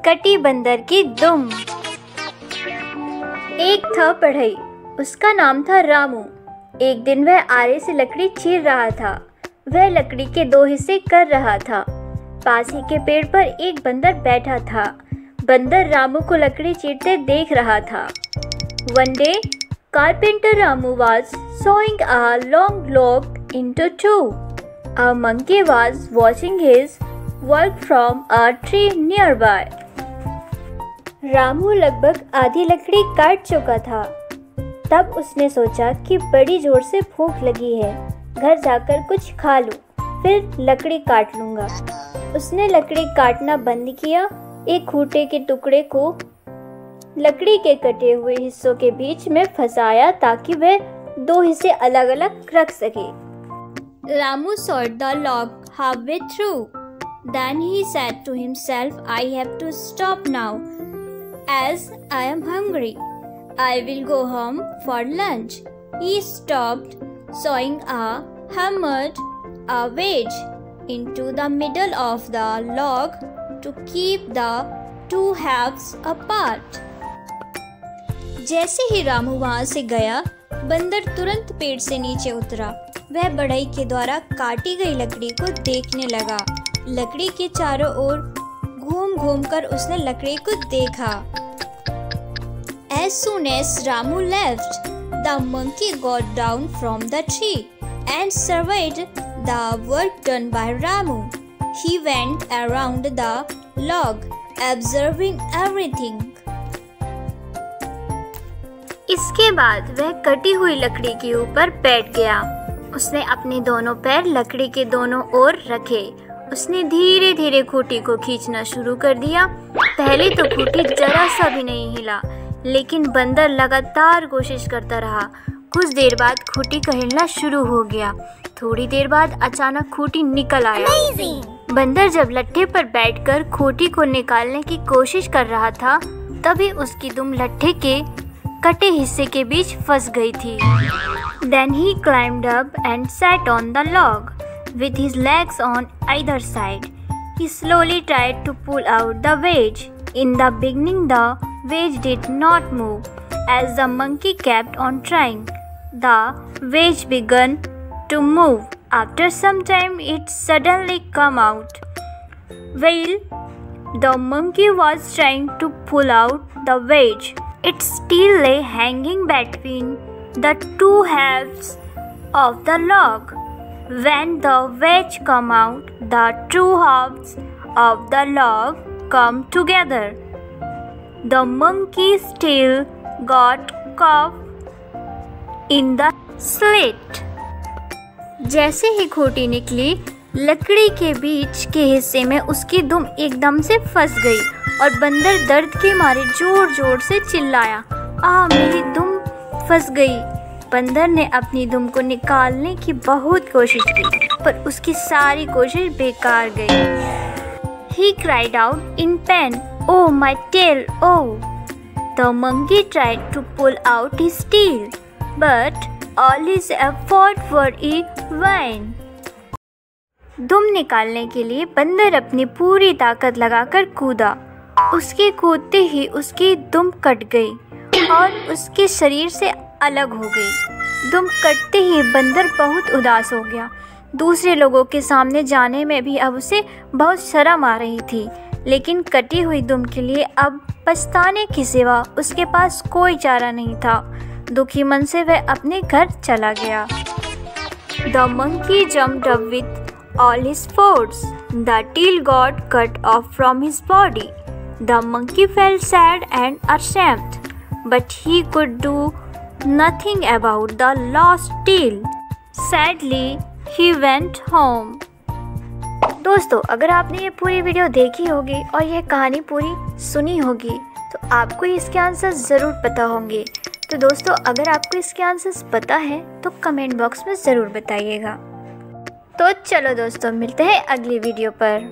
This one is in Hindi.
कटी बंदर की दुम। एक था बढ़ई, उसका नाम था रामू। एक दिन वह आरे से लकड़ी चीर रहा था। वह लकड़ी के 2 हिस्से कर रहा था। पास ही के पेड़ पर एक बंदर बैठा था। बंदर रामू को लकड़ी चीरते देख रहा था। One day, carpenter Ramu was sawing a long log into 2. A monkey was watching his work from a tree nearby. Ramu लगभग आधी लकड़ी काट चुका था। तब उसने सोचा कि बड़ी जोर से भूख लगी है, घर जाकर कुछ खा लूं, फिर लकड़ी काट लूंगा। उसने लकड़ी काटना बंद किया, एक खूंटे के टुकड़े को लकड़ी के कटे हुए हिस्सों के बीच में फंसाया ताकि वह 2 हिस्से अलग अलग रख सके। Ramu sawed the log halfway through. Then he said to himself, I have to stop now, as I am hungry. I will go home for lunch. He stopped sawing a hammered a wedge into the middle of the log to keep the 2 halves apart. जैसे ही रामू वहां से गया, बंदर तुरंत पेड़ से नीचे उतरा। वह बढ़ई के द्वारा काटी गई लकड़ी को देखने लगा। लकड़ी के चारों ओर घूम घूम कर उसने लकड़ी को देखा। As soon as Ramu left, the monkey got down from the tree and surveyed the work done by Ramu. He went around the log, observing everything. इसके बाद वह कटी हुई लकड़ी के ऊपर बैठ गया। उसने अपने दोनों पैर लकड़ी के दोनों ओर रखे। उसने धीरे धीरे खूंटी को खींचना शुरू कर दिया। पहले तो खूंटी जरा सा भी नहीं हिला, लेकिन बंदर लगातार कोशिश करता रहा। कुछ देर बाद खूंटी का हिलना शुरू हो गया। थोड़ी देर बाद अचानक खूंटी निकल आया। बंदर जब लट्ठे पर बैठकर खूंटी को निकालने की कोशिश कर रहा था, तभी उसकी दुम लट्ठे के कटे हिस्से के बीच फंस गई थी। Then he climbed up and sat on the log with his legs on either side. He slowly tried to pull out the wedge. In the beginning, the wedge did not move as the monkey kept on trying. The wedge began to move. After some time, it suddenly came out. While the monkey was trying to pull out the wedge, it still lay hanging between the 2 halves of the log. When the wedge came out, the 2 halves of the log come together. The monkey still got caught in the slit. जैसे ही खूंटी निकली, लकड़ी के बीच के हिस्से में उसकी दुम एकदम से फंस गई और बंदर दर्द के मारे जोर जोर से चिल्लाया, मेरी दुम फंस गई। बंदर ने अपनी दुम को निकालने की बहुत कोशिश की, पर उसकी सारी कोशिश बेकार गई। He cried out in pain, "Oh my tail, oh!" The monkey tried to pull out his tail, but all his efforts were in vain. दुम निकालने के लिए बंदर अपनी पूरी ताकत लगाकर कूदा। उसके कूदते ही उसकी दुम कट गई और उसके शरीर से अलग हो गई। दुम कटते ही बंदर बहुत उदास हो गया। दूसरे लोगों के सामने जाने में भी अब उसे बहुत शर्म आ रही थी, लेकिन कटी हुई दुम के लिए अब पछताने की सिवा उसके पास कोई चारा नहीं था। दुखी मन से वह अपने घर चला गया। The monkey jumped up with all his force. The tail got cut off from his body. The monkey felt sad and ashamed, but he could do nothing about the lost tail. Sadly, he went home. दोस्तों, अगर आपने ये पूरी वीडियो देखी होगी और यह कहानी पूरी सुनी होगी, तो आपको इसके आंसर ज़रूर पता होंगे। तो दोस्तों, अगर आपको इसके आंसर्स पता है तो कमेंट बॉक्स में ज़रूर बताइएगा। तो चलो दोस्तों, मिलते हैं अगली वीडियो पर।